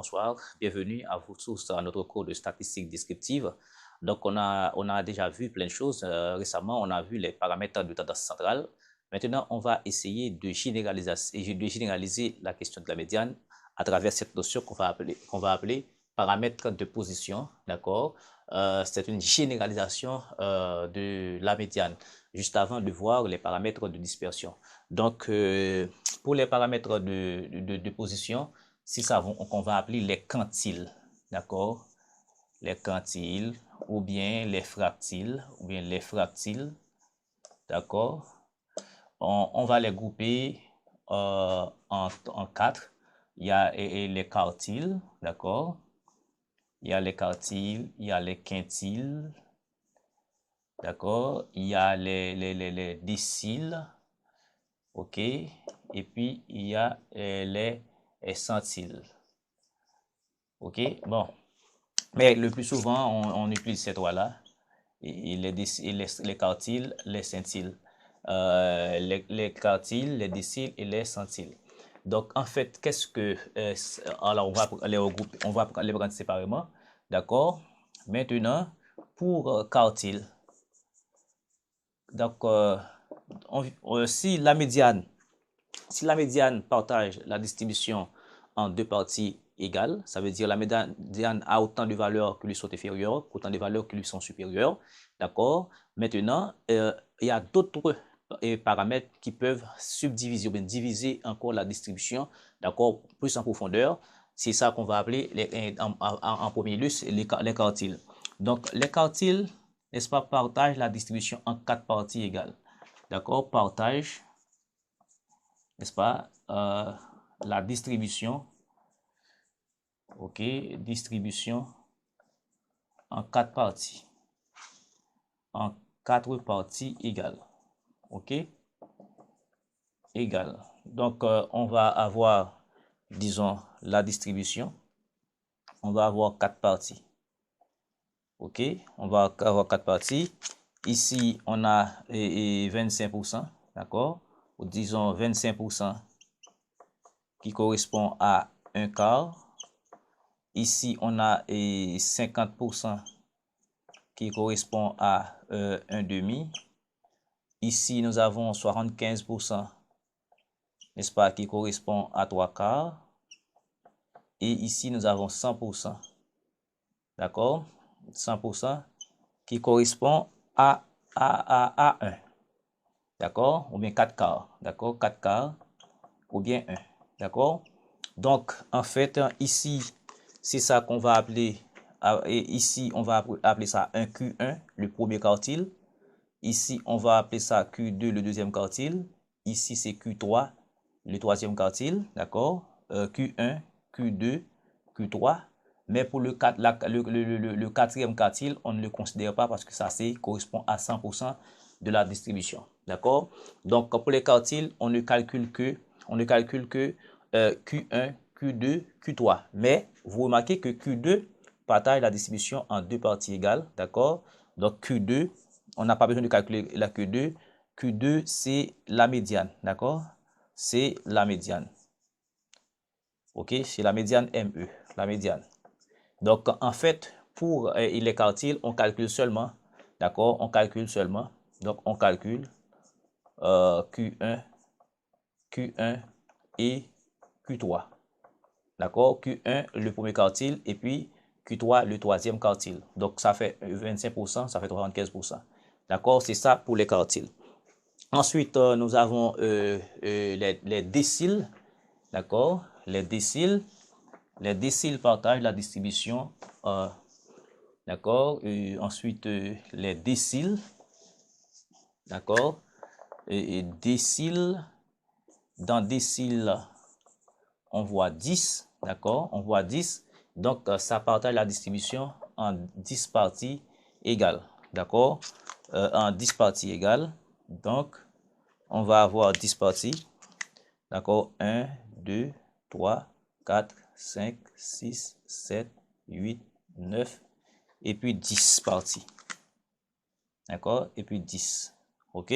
bonsoir. Bienvenue à vous tous à notre cours de statistique descriptive. Donc, on a déjà vu plein de choses. Récemment, on a vu les paramètres de tendance centrale. Maintenant, on va essayer de généraliser la question de la médiane à travers cette notion qu'on va appeler paramètres de position. D'accord? C'est une généralisation de la médiane, juste avant de voir les paramètres de dispersion. Donc, pour les paramètres de position, c'est ça qu'on va appeler les quantiles, d'accord? Les quantiles, ou bien les fractiles, d'accord? On va les grouper en quatre. Il y a les quartiles, d'accord? Il y a les quartiles, il y a les quintiles, d'accord? Il y a les déciles, ok? Et puis, il y a les centiles, ok? Bon, mais le plus souvent, on utilise ces trois-là, et les quartiles, les centiles. Les quartiles, les déciles et les centiles. Donc, en fait, qu'est-ce que... alors, on va les regrouper, on va les prendre séparément, d'accord? Maintenant, pour quartile, donc, si la médiane partage la distribution en deux parties égales, ça veut dire la médiane a autant de valeurs qui lui sont inférieures qu'autant de valeurs qui lui sont supérieures. D'accord? Maintenant, il y a d'autres paramètres qui peuvent subdiviser ou bien diviser encore la distribution, d'accord, plus en profondeur. C'est ça qu'on va appeler en premier lieu les quartiles. Donc, les quartiles, n'est-ce pas, partagent la distribution en quatre parties égales. D'accord? Partage, n'est-ce pas, la distribution, ok, distribution en quatre parties égales, ok, égales. Donc, on va avoir, disons, la distribution, on va avoir quatre parties, ok, on va avoir quatre parties. Ici, on a 25%, d'accord, ou disons 25% qui correspond à un quart. Ici, on a 50% qui correspond à un demi. Ici, nous avons 75%, n'est-ce pas, qui correspond à trois quarts. Et ici, nous avons 100%, d'accord, 100% qui correspond à 1, d'accord, ou bien 4 quarts, d'accord, 4 quarts, ou bien 1, d'accord. Donc, en fait, ici, c'est ça qu'on va appeler, et ici, on va appeler ça un Q1, le premier quartile. Ici, on va appeler ça Q2, le deuxième quartile. Ici, c'est Q3, le troisième quartile, d'accord. Q1, Q2, Q3. Mais pour le quatrième quartile, on ne le considère pas parce que ça correspond à 100% de la distribution, d'accord. Donc, pour les quartiles, on ne calcule que Q1, Q2, Q3. Mais vous remarquez que Q2 partage la distribution en deux parties égales, d'accord. Donc, Q2, on n'a pas besoin de calculer la Q2. Q2, c'est la médiane, d'accord? C'est la médiane. OK? C'est la médiane ME, la médiane. Donc, en fait, pour les quartiles, on calcule seulement, d'accord? On calcule seulement. Donc, on calcule Q1 et Q3. D'accord? Q1, le premier quartile, et puis Q3, le troisième quartile. Donc, ça fait 25%, ça fait 75%. D'accord? C'est ça pour les quartiles. Ensuite, nous avons les déciles. D'accord? Les déciles partagent la distribution. D'accord? Ensuite, les déciles. D'accord? Et déciles. Dans déciles, on voit 10. D'accord? On voit 10. Donc, ça partage la distribution en 10 parties égales. D'accord? En 10 parties égales. Donc, on va avoir 10 parties. D'accord? 1, 2, 3, 4, 5, 6, 7, 8, 9. Et puis 10 parties. D'accord? Et puis 10. OK?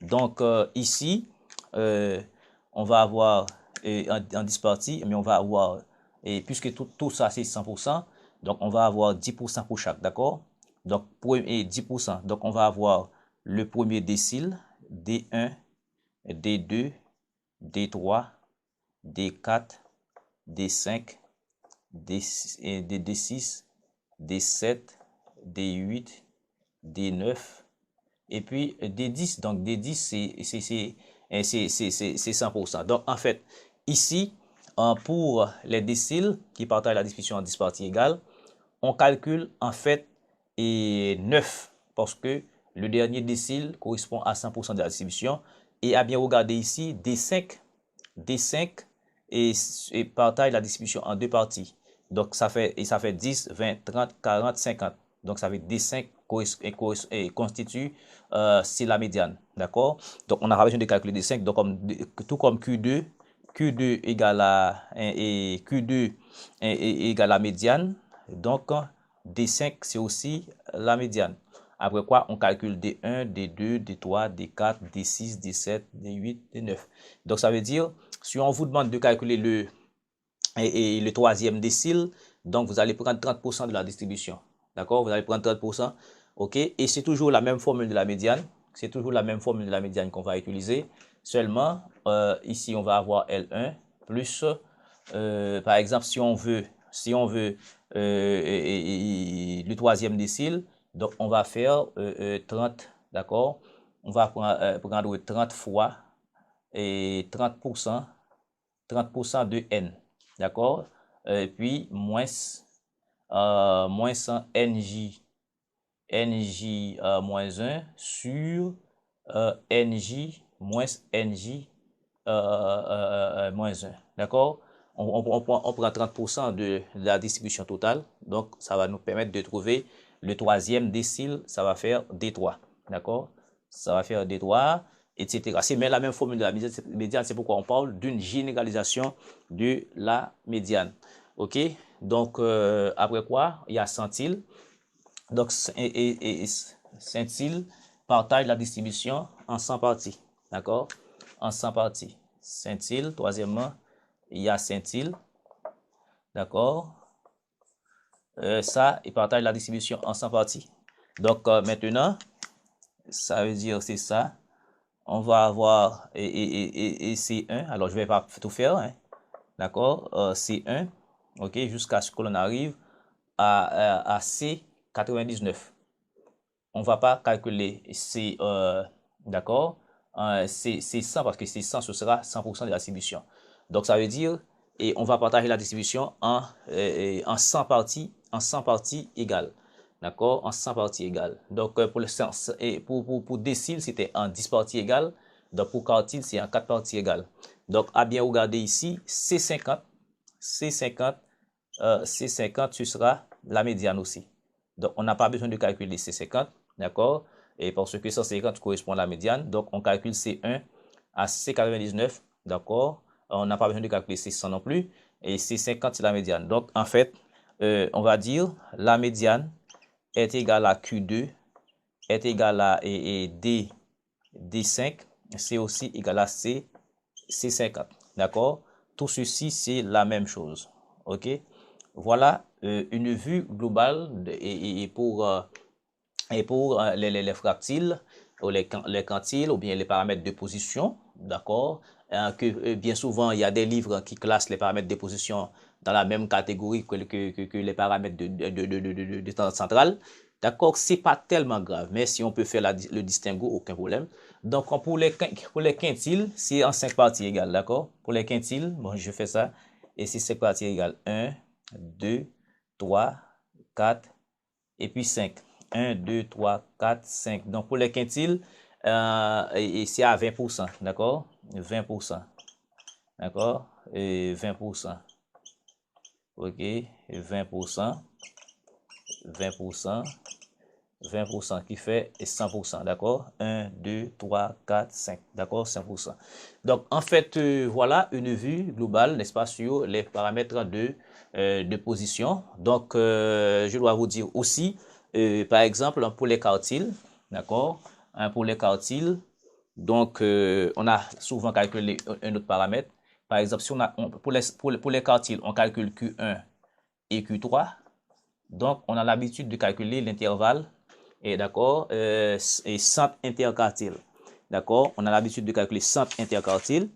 Donc, ici, on va avoir en 10 parties, mais on va avoir et puisque tout ça c'est 100%, donc on va avoir 10% pour chaque, d'accord? Donc, et 10%, donc on va avoir le premier décile, D1, D2, D3, D4, D5, D6, D7, D8, D9, et puis D10. Donc D10, c'est 100%. Donc en fait, ici, pour les déciles qui partagent la distribution en 10 parties égales, on calcule en fait 9 parce que le dernier décile correspond à 100% de la distribution. Et à bien regarder ici, D5 et partage la distribution en 2 parties. Donc ça fait 10, 20, 30, 40, 50. Donc ça fait D5 constitue c'est la médiane. D'accord? Donc on a besoin de calculer D5. Donc tout comme Q2 égale à Q2 égale à médiane. Donc D5 c'est aussi la médiane. Après quoi, on calcule D1, D2, D3, D4, D6, D7, D8, D9. Donc ça veut dire, si on vous demande de calculer le troisième décile, donc vous allez prendre 30% de la distribution. D'accord? Vous allez prendre 30%. OK? Et c'est toujours la même formule de la médiane. C'est toujours la même formule de la médiane qu'on va utiliser. Seulement, ici, on va avoir L1 plus, par exemple, si on veut le troisième décile, donc on va faire 30, d'accord? On va prendre 30 fois et 30% de N, d'accord? Et puis moins 100 NJ moins 1 sur NJ moins NJ moins 1, d'accord? On prend 30% de la distribution totale, donc ça va nous permettre de trouver le troisième décile, ça va faire D3, d'accord? Ça va faire D3, etc. C'est mais la même formule de la médiane, c'est pourquoi on parle d'une généralisation de la médiane. OK? Donc, après quoi, il y a centile. Donc, centile partage la distribution en 100 parties, d'accord? En 100 parties. Centile, troisièmement, il y a centile, d'accord? Ça, il partage la distribution en 100 parties. Donc, maintenant, ça veut dire c'est ça. On va avoir C1. Alors, je ne vais pas tout faire, hein, d'accord? C1, ok, jusqu'à ce que l'on arrive à C99. On ne va pas calculer C, d'accord? C'est 100 parce que c'est 100, ce sera 100% de la distribution. Donc, ça veut dire, et on va partager la distribution en 100 parties égales. D'accord? En 100 parties égales. Donc, pour le sens, et pour décile, c'était en 10 parties égales. Donc, pour quartile, c'est en 4 parties égales. Donc, à bien regarder ici, C50, C50, ce sera la médiane aussi. Donc, on n'a pas besoin de calculer C50, d'accord? Et parce que 150 correspond à la médiane, donc on calcule C1 à C99, d'accord? On n'a pas besoin de calculer C100 non plus. Et C50, c'est la médiane. Donc, en fait, on va dire la médiane est égale à Q2, est égale à D5, c'est aussi égal à C50, d'accord? Tout ceci, c'est la même chose, ok? Voilà une vue globale et pour les fractiles, ou les quantiles, ou bien les paramètres de position, d'accord? Que bien souvent, il y a des livres qui classent les paramètres de position dans la même catégorie que les paramètres de tendance centrale. D'accord? C'est pas tellement grave, mais si on peut faire le distinguo, aucun problème. Donc, pour les quintiles, c'est en 5 parties égales, d'accord? Pour les quintiles, bon, je fais ça, et c'est 5 parties égales 1, 2, 3, 4, et puis 5. 1, 2, 3, 4, 5. Donc, pour les quintiles, c'est à 20%, d'accord? 20%, d'accord? Et 20%, ok? 20%, 20%, 20% qui fait 100%, d'accord? 1, 2, 3, 4, 5, d'accord? 5%. Donc, en fait, voilà une vue globale, n'est-ce pas, sur les paramètres de position. Donc, je dois vous dire aussi, par exemple, pour les quartiles, d'accord? Pour les quartiles, donc, on a souvent calculé un autre paramètre par exemple, si pour les quartiles, on calcule Q1 et Q3, donc on a l'habitude de calculer l'intervalle, et d'accord, et centre interquartile. D'accord, on a l'habitude de calculer centre interquartile.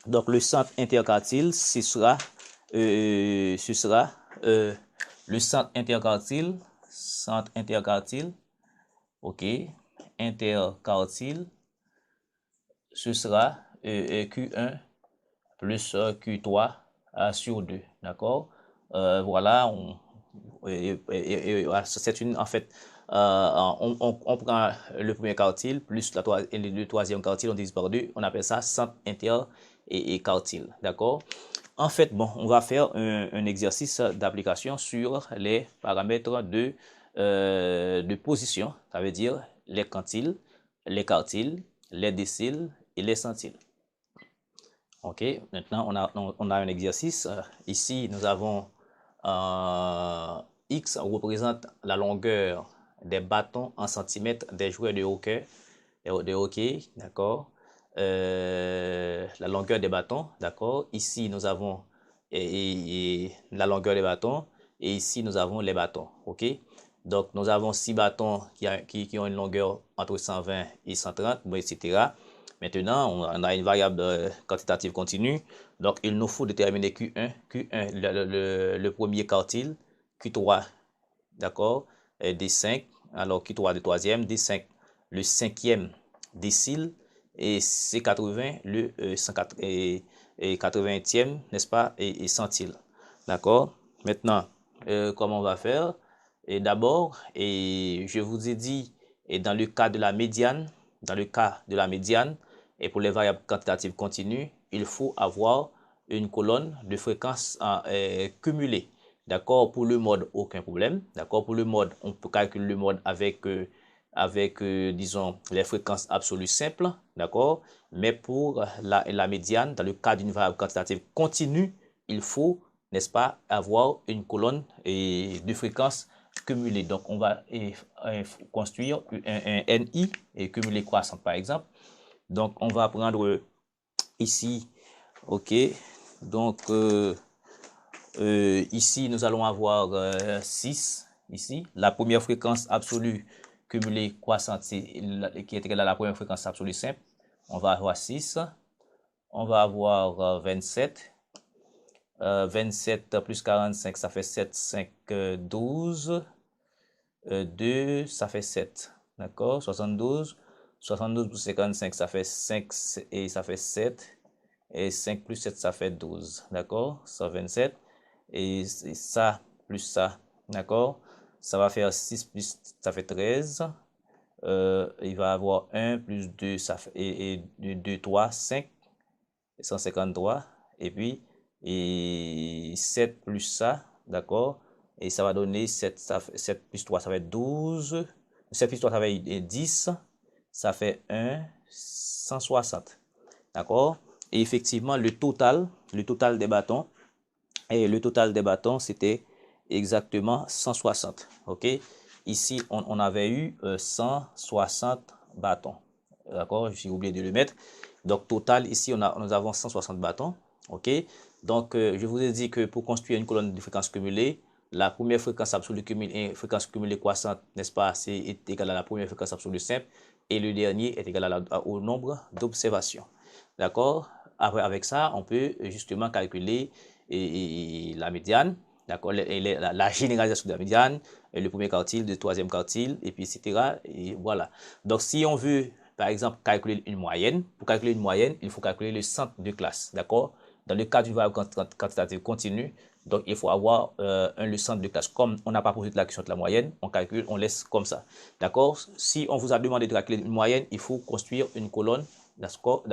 Donc le centre interquartile, ce sera le centre interquartile, ok, interquartile, ce sera Q1 plus Q3 sur 2, d'accord. Voilà, c'est une, en fait, on prend le premier quartile plus le troisième quartile, on divise par 2, on appelle ça centre inter et quartile, d'accord. En fait, bon, on va faire un exercice d'application sur les paramètres de position, ça veut dire les quantiles, les quartiles, les déciles et les centiles. Ok, maintenant on a un exercice. Ici, nous avons X représente la longueur des bâtons en centimètres des joueurs de hockey, d'accord. La longueur des bâtons, d'accord. Ici, nous avons la longueur des bâtons et ici, nous avons les bâtons, ok. Donc, nous avons 6 bâtons qui ont une longueur entre 120 et 130, bon, etc. Maintenant, on a une variable quantitative continue. Donc, il nous faut déterminer Q1, le premier quartile, Q3, d'accord, D5, alors Q3 le troisième, D5 le cinquième décile, et C80 le 80e, n'est-ce pas, et centile. D'accord. Maintenant, comment on va faire? Et d'abord, je vous ai dit, et dans le cas de la médiane, et pour les variables quantitatives continues, il faut avoir une colonne de fréquence cumulée. D'accord, pour le mode, aucun problème. D'accord, pour le mode, on peut calculer le mode avec, disons, les fréquences absolues simples. D'accord, mais pour la médiane, dans le cas d'une variable quantitative continue, il faut, n'est-ce pas, avoir une colonne de fréquences cumulées. Donc, on va construire un NI et cumulé croissant, par exemple. Donc, on va prendre ici, ok, donc ici, nous allons avoir 6, ici, la première fréquence absolue cumulée croissante, qui est égale à la première fréquence absolue simple, on va avoir 6, on va avoir 27, 27 plus 45, ça fait 7, 5, 12, 2, ça fait 7, d'accord, 72 plus 55, ça fait 5 et ça fait 7, et 5 plus 7, ça fait 12, d'accord, 127, et ça plus ça, d'accord, ça va faire 6 plus, ça fait 13, il va avoir 1 plus 2, ça fait, et 2, 3, 5, 153, et puis, et 7 plus ça, d'accord, et ça va donner 7, 7 plus 3, ça fait 12, 7 plus 3, ça fait 10, ça fait 1, 160, d'accord, et effectivement, le total des bâtons, c'était exactement 160, ok, ici, on avait eu 160 bâtons, d'accord, j'ai oublié de le mettre. Donc, total, ici, nous avons 160 bâtons. OK? Donc, je vous ai dit que pour construire une colonne de fréquence cumulée, la première fréquence absolue cumulée, fréquence cumulée croissante, n'est-ce pas, est égal à la première fréquence absolue simple. Et le dernier est égal au nombre d'observations. D'accord? Avec ça, on peut justement calculer la médiane. D'accord? La généralisation de la médiane, le premier quartile, le troisième quartile, et puis etc. Et voilà. Donc, si on veut par exemple, calculer une moyenne. Pour calculer une moyenne, il faut calculer le centre de classe, d'accord? Dans le cas d'une variable quantitative continue, donc il faut avoir le centre de classe. Comme on n'a pas posé de la question de la moyenne, on calcule, on laisse comme ça, d'accord? Si on vous a demandé de calculer une moyenne, il faut construire une colonne, d'accord?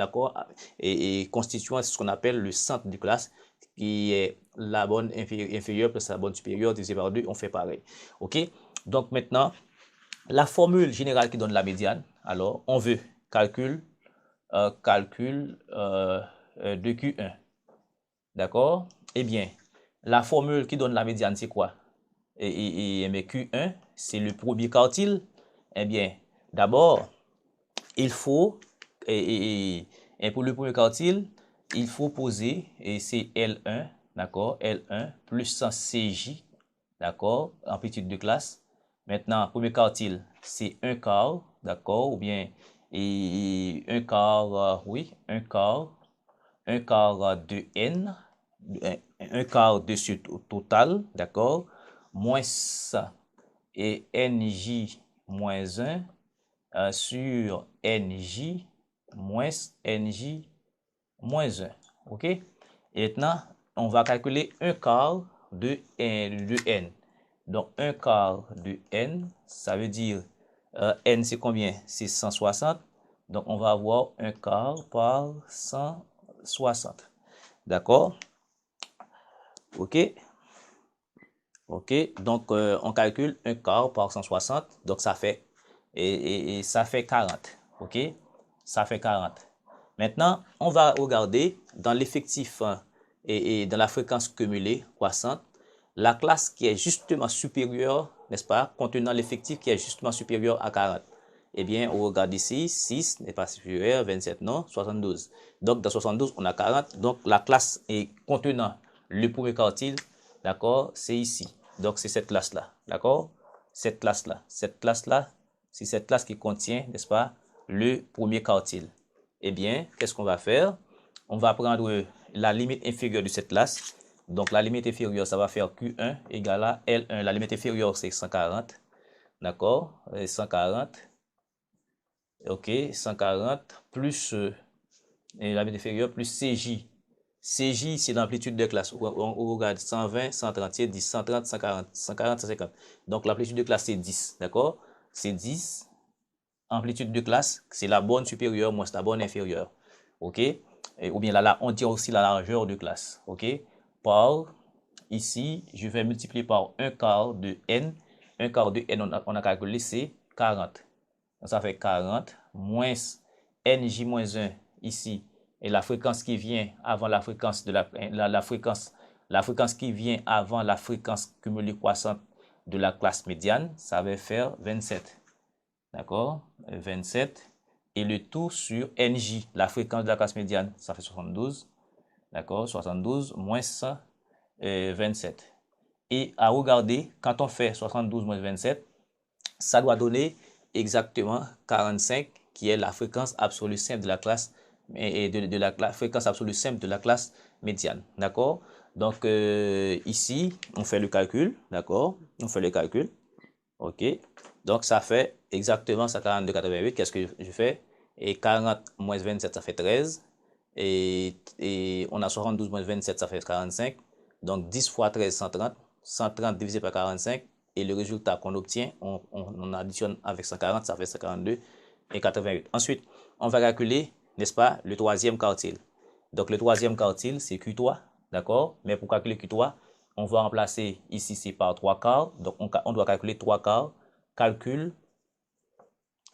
Et constituant ce qu'on appelle le centre de classe, qui est la bonne inférieure plus la bonne supérieure divisé par 2, on fait pareil, ok? Donc maintenant, la formule générale qui donne la médiane, alors on veut calcul de Q1. D'accord? Eh bien, la formule qui donne la médiane, c'est quoi? Mais Q1, c'est le premier quartile. Eh bien, d'abord, il faut, pour le premier quartile, il faut poser, et c'est L1, d'accord, L1 plus 100 CJ, d'accord, amplitude de classe. Maintenant, premier quartile, c'est 1 quart, d'accord, ou bien et 1 quart, oui, 1 quart de N, 1 quart dessus total, d'accord, moins ça, et NJ moins 1 sur NJ moins NJ moins 1. OK? Et maintenant, on va calculer 1 quart de N. Donc, 1 quart de N, ça veut dire N, c'est combien? C'est 160. Donc, on va avoir 1 quart par 160. D'accord? OK? OK? Donc, on calcule 1 quart par 160. Donc, ça fait, et ça fait 40. OK? Ça fait 40. Maintenant, on va regarder dans l'effectif et dans la fréquence cumulée croissante, la classe qui est justement supérieure, n'est-ce pas, contenant l'effectif qui est justement supérieur à 40. Eh bien, on regarde ici, 6 n'est pas supérieur, 27 non, 72. Donc, dans 72, on a 40. Donc, la classe est contenant le premier quartile, d'accord, c'est ici. Donc, c'est cette classe-là, d'accord? Cette classe-là, c'est cette classe qui contient, n'est-ce pas, le premier quartile. Eh bien, qu'est-ce qu'on va faire? On va prendre la limite inférieure de cette classe. Donc, la limite inférieure, ça va faire Q1 égale à L1. La limite inférieure, c'est 140. D'accord? 140. OK, 140 plus la limite inférieure plus CJ. CJ, c'est l'amplitude de classe. On regarde 120, 130, 10, 130, 140, 140, 150. Donc, l'amplitude de classe, c'est 10. D'accord? C'est 10. Amplitude de classe, c'est la borne supérieure moins la borne inférieure. OK? Ou bien là, on dit aussi la largeur de classe. OK? Par, ici, je vais multiplier par 1 quart de N. 1 quart de N, on a calculé, c'est 40. Donc, ça fait 40 moins NJ moins 1 ici. Et la fréquence qui vient avant la fréquence de la fréquence qui vient avant la fréquence cumulée croissante de la classe médiane, ça va faire 27. D'accord? 27. Et le tout sur NJ, la fréquence de la classe médiane, ça fait 72. D'accord? 72 moins 27. Et à regarder, quand on fait 72 moins 27, ça doit donner exactement 45, qui est la fréquence absolue simple de la classe, et de la fréquence absolue simple de la classe médiane. D'accord? Donc, ici, on fait le calcul. D'accord? On fait le calcul. OK. Donc, ça fait exactement 142,88. Qu'est-ce que je fais? Et 40 moins 27, ça fait 13. Et on a 72 moins 27, ça fait 45. Donc, 10 fois 13, 130. 130 divisé par 45. Et le résultat qu'on obtient, on additionne avec 140, ça fait 142 et 88. Ensuite, on va calculer, n'est-ce pas, le troisième quartile. Donc, le troisième quartile, c'est Q3. D'accord? Mais pour calculer Q3, on va remplacer ici, c'est par 3 quarts. Donc, on doit calculer 3 quarts. Calcul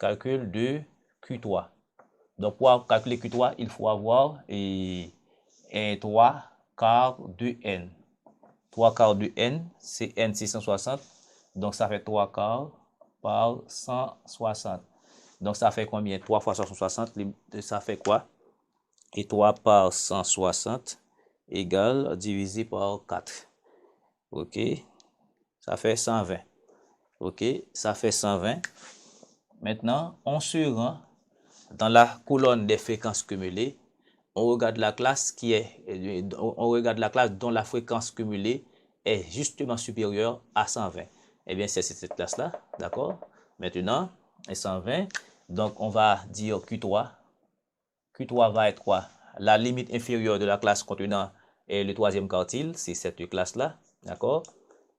de Q3. Donc, pour calculer Q3, il faut avoir 3 quarts de N. 3 quarts de N, c'est N, c'est 160. Donc, ça fait 3 quarts par 160. Donc, ça fait combien? 3 fois 160, ça fait quoi? Et 3 par 160 égale divisé par 4. OK? Ça fait 120. OK? Ça fait 120. Maintenant, on se rend dans la colonne des fréquences cumulées. On regarde la classe dont la fréquence cumulée est justement supérieure à 120. Eh bien, c'est cette classe-là, d'accord? Maintenant, 120. Donc, on va dire Q3. Q3 va être quoi? La limite inférieure de la classe contenant le troisième quartile, c'est cette classe-là, d'accord?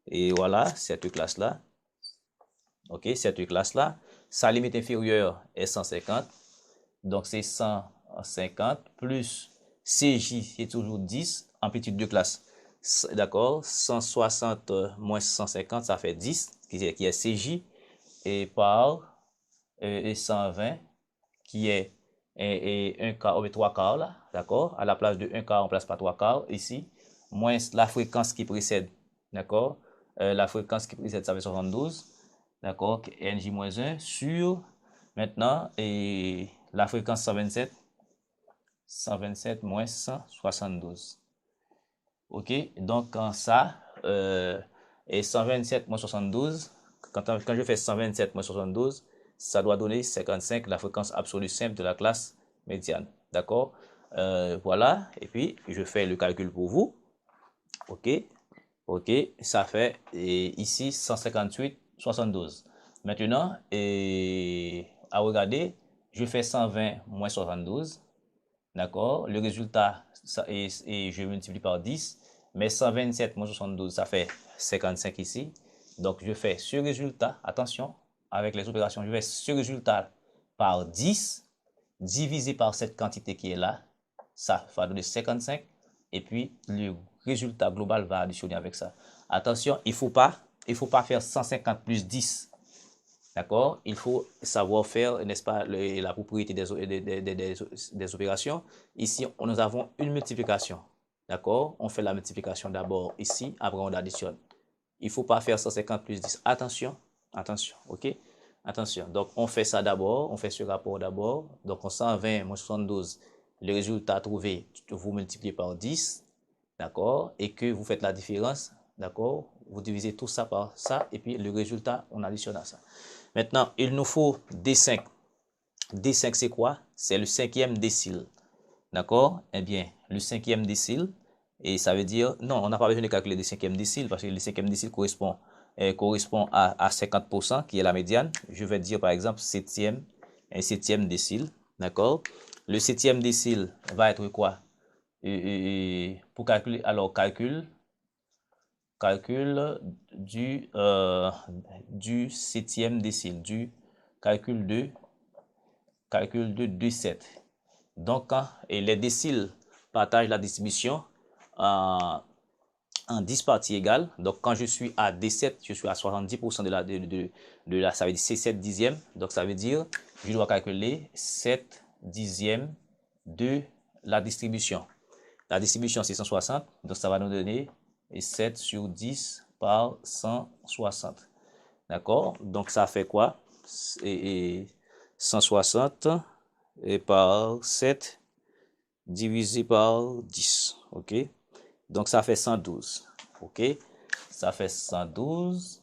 Et voilà, cette classe-là. OK, cette classe-là. Sa limite inférieure est 150. Donc, c'est 150 plus CJ, c'est toujours 10, amplitude de classe. D'accord? 160 moins 150, ça fait 10, qui est CJ, et par 120, qui est 1 quart, 3 quarts, là, d'accord? À la place de 1 quart, on place pas 3 quarts, ici, moins la fréquence qui précède, d'accord? La fréquence qui précède, ça fait 72, d'accord? NJ-1 sur, maintenant, et la fréquence 127, 127 moins 172. OK? Donc, quand ça, et 127 moins 72, quand je fais 127 moins 72, ça doit donner 55, la fréquence absolue simple de la classe médiane. D'accord? Voilà. Et puis, je fais le calcul pour vous. OK? OK? Ça fait ici 158, 72. Maintenant, à regarder, je fais 120 moins 72. D'accord? Le résultat, et je multiplie par 10. Mais 127 moins 72, ça fait 55 ici. Donc, je fais ce résultat, attention, avec les opérations, je fais ce résultat par 10 divisé par cette quantité qui est là. Ça va donner 55. Et puis, le résultat global va additionner avec ça. Attention, il faut pas faire 150 plus 10. D'accord? Il faut savoir faire, n'est-ce pas, la propriété des opérations. Ici, nous avons une multiplication. D'accord? On fait la multiplication d'abord ici, après on additionne. Il ne faut pas faire 150 plus 10. Attention, attention, ok? Attention. Donc, on fait ça d'abord, on fait ce rapport d'abord. Donc, on 120 moins 72, le résultat trouvé, vous multipliez par 10, d'accord? Et que vous faites la différence, d'accord? Vous divisez tout ça par ça, et puis le résultat, on additionne à ça. Maintenant, il nous faut D5. D5, c'est quoi? C'est le cinquième décile. D'accord? Eh bien, le cinquième décile, et ça veut dire, non, on n'a pas besoin de calculer le cinquième décile, parce que le cinquième décile correspond à 50%, qui est la médiane. Je vais dire, par exemple, un septième décile. D'accord? Le septième décile va être quoi? Pour calculer, alors, calcul du septième décile, du calcul de D7. Donc, et les déciles partagent la distribution en 10 parties égales. Donc, quand je suis à D7, je suis à 70% de la, ça veut dire c'est 7 dixièmes. Donc, ça veut dire, je dois calculer 7 dixièmes de la distribution. La distribution, c'est 160. Donc, ça va nous donner 7 sur 10 par 160. D'accord? Donc, ça fait quoi? 160 et par 7 divisé par 10. OK? Donc, ça fait 112. OK? Ça fait 112.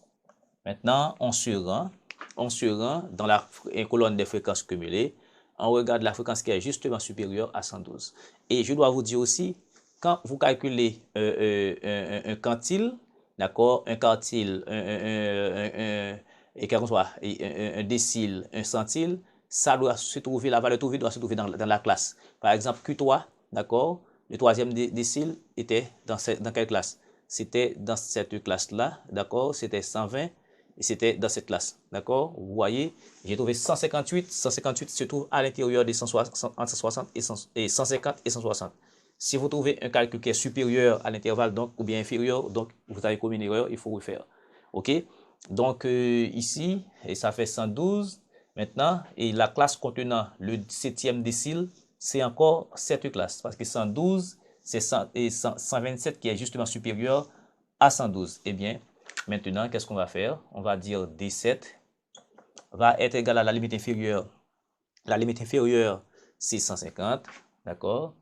Maintenant, on se rend dans la colonne des fréquences cumulées. On regarde la fréquence qui est justement supérieure à 112. Et je dois vous dire aussi, quand vous calculez un quantile, d'accord, un quantile, un décile, un centile, ça doit se trouver, la valeur trouvée doit se trouver dans la classe. Par exemple, Q3, d'accord, le troisième décile était dans quelle classe? C'était dans cette classe-là, d'accord, c'était 120. Et c'était dans cette classe. D'accord? Vous voyez, j'ai trouvé 158. 158 se trouve à l'intérieur des 160, entre 160 et 150 et 160. Si vous trouvez un calcul qui est supérieur à l'intervalle, donc, ou bien inférieur, donc vous avez commis une erreur, il faut refaire. OK? Donc, ici, et ça fait 112. Maintenant, et la classe contenant le septième décile, c'est encore cette classe. Parce que 112, c'est 127 qui est justement supérieur à 112. Eh bien, maintenant, qu'est-ce qu'on va faire? On va dire D7 va être égal à la limite inférieure. La limite inférieure, c'est 150, d'accord?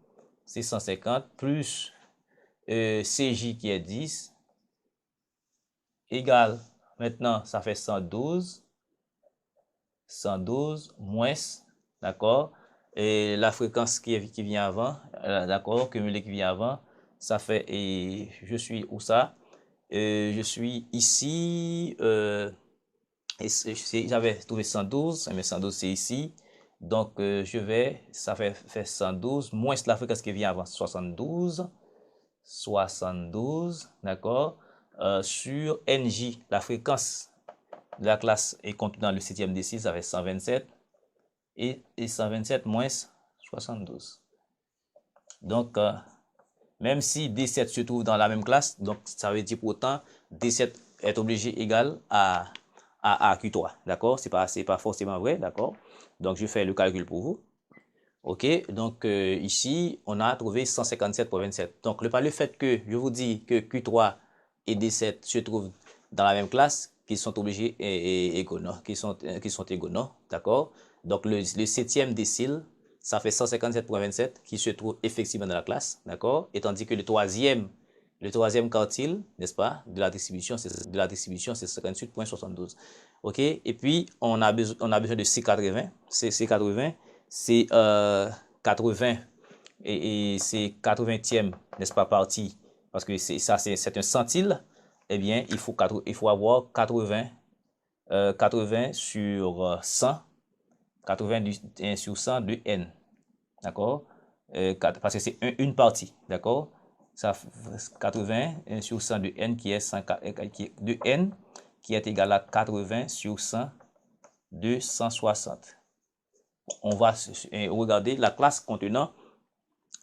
C'est 150 plus CJ qui est 10, égal, maintenant, ça fait 112, 112 moins, d'accord? Et la fréquence qui vient avant, d'accord, cumulée qui vient avant, ça fait, et je suis où ça? Je suis ici, j'avais trouvé 112, mais 112 c'est ici. Donc, ça fait 112, moins la fréquence qui vient avant, 72, d'accord, sur NJ, la fréquence de la classe est contenue dans le septième décile, ça fait 127, et 127 moins 72. Donc, même si D7 se trouve dans la même classe, donc ça veut dire pourtant D7 est obligé égal à Q3, d'accord? C'est pas forcément vrai, d'accord? Donc, je fais le calcul pour vous. OK? Donc, ici, on a trouvé 157,27. Donc, par le fait que je vous dis que Q3 et D7 se trouvent dans la même classe, qu'ils sont obligés égaux, non? Qui sont égaux, non? D'accord? Donc, le septième décile ça fait 157.27 qui se trouve effectivement dans la classe, d'accord? Et tandis que le troisième quartile, n'est-ce pas, de la distribution, c'est 58.72. OK? Et puis, on a besoin de C80. C80, c'est 80 et c'est 80e, n'est-ce pas, partie, parce que c'est un centile. Eh bien, il faut avoir 80 sur 100, 80 sur 100 de n, d'accord? Parce que c'est une partie, d'accord? Ça 80 sur 100 de n qui est de n qui est égal à 80 sur 100 de 160. On va regarder la classe contenant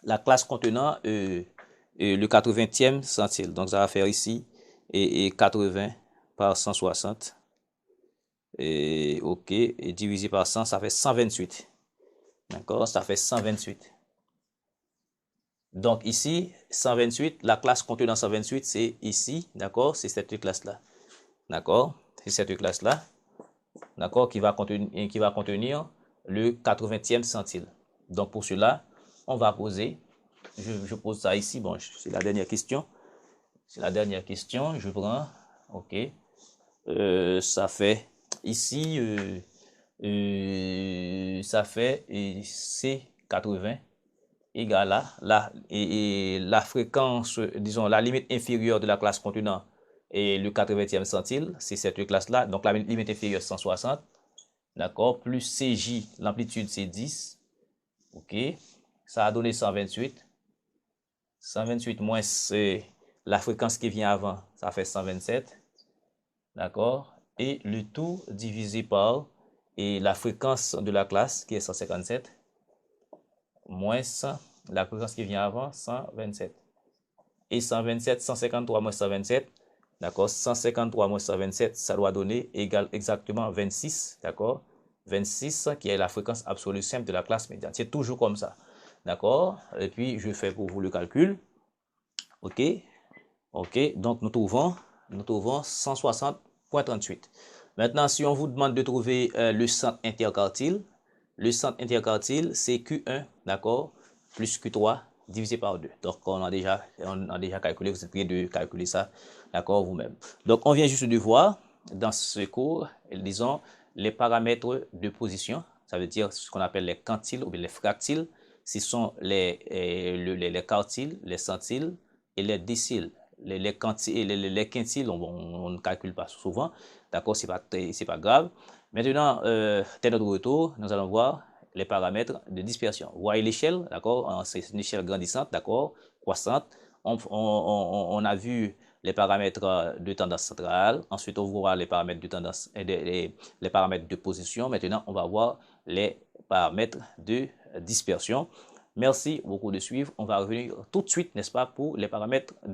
le 80e centile. Donc ça va faire ici et 80 par 160. Et OK, et divisé par 100, ça fait 128. D'accord, ça fait 128. Donc ici, 128, la classe contenant 128, c'est ici, d'accord, c'est cette classe-là. D'accord, c'est cette classe-là, d'accord, qui va contenir le 80e centile. Donc pour cela, on va poser, je pose ça ici, bon, c'est la dernière question. C'est la dernière question, je prends, OK, ça fait ici, ça fait C80 égale à la fréquence, disons, la limite inférieure de la classe contenant et le 80e centile, c'est cette classe-là. Donc, la limite inférieure, 160. D'accord? Plus CJ, l'amplitude, c'est 10. OK? Ça a donné 128. 128 moins la fréquence qui vient avant, ça fait 127. D'accord? Et le tout divisé par la fréquence de la classe, qui est 157, moins la fréquence qui vient avant, 127. Et 127, 153 moins 127, d'accord, 153 moins 127, ça doit donner exactement 26, d'accord, 26 qui est la fréquence absolue simple de la classe médiane. C'est toujours comme ça, d'accord. Et puis, je fais pour vous le calcul, OK, OK, donc nous trouvons 160.38. Maintenant, si on vous demande de trouver le centre interquartile, c'est Q1, d'accord, plus Q3 divisé par 2. Donc, on a déjà calculé, vous êtes prié de calculer ça, d'accord, vous-même. Donc, on vient juste de voir dans ce cours, disons, les paramètres de position, ça veut dire ce qu'on appelle les quantiles ou les fractiles. Ce sont les quartiles, les centiles et les déciles. Les quintiles, on ne calcule pas souvent, d'accord, c'est pas grave. Maintenant, dès notre retour, nous allons voir les paramètres de dispersion. Vous voyez l'échelle, d'accord, c'est une échelle grandissante, d'accord, croissante. On a vu les paramètres de tendance centrale. Ensuite, on va voir les paramètres de tendance et les paramètres de position. Maintenant, on va voir les paramètres de dispersion. Merci beaucoup de suivre. On va revenir tout de suite, n'est-ce pas, pour les paramètres de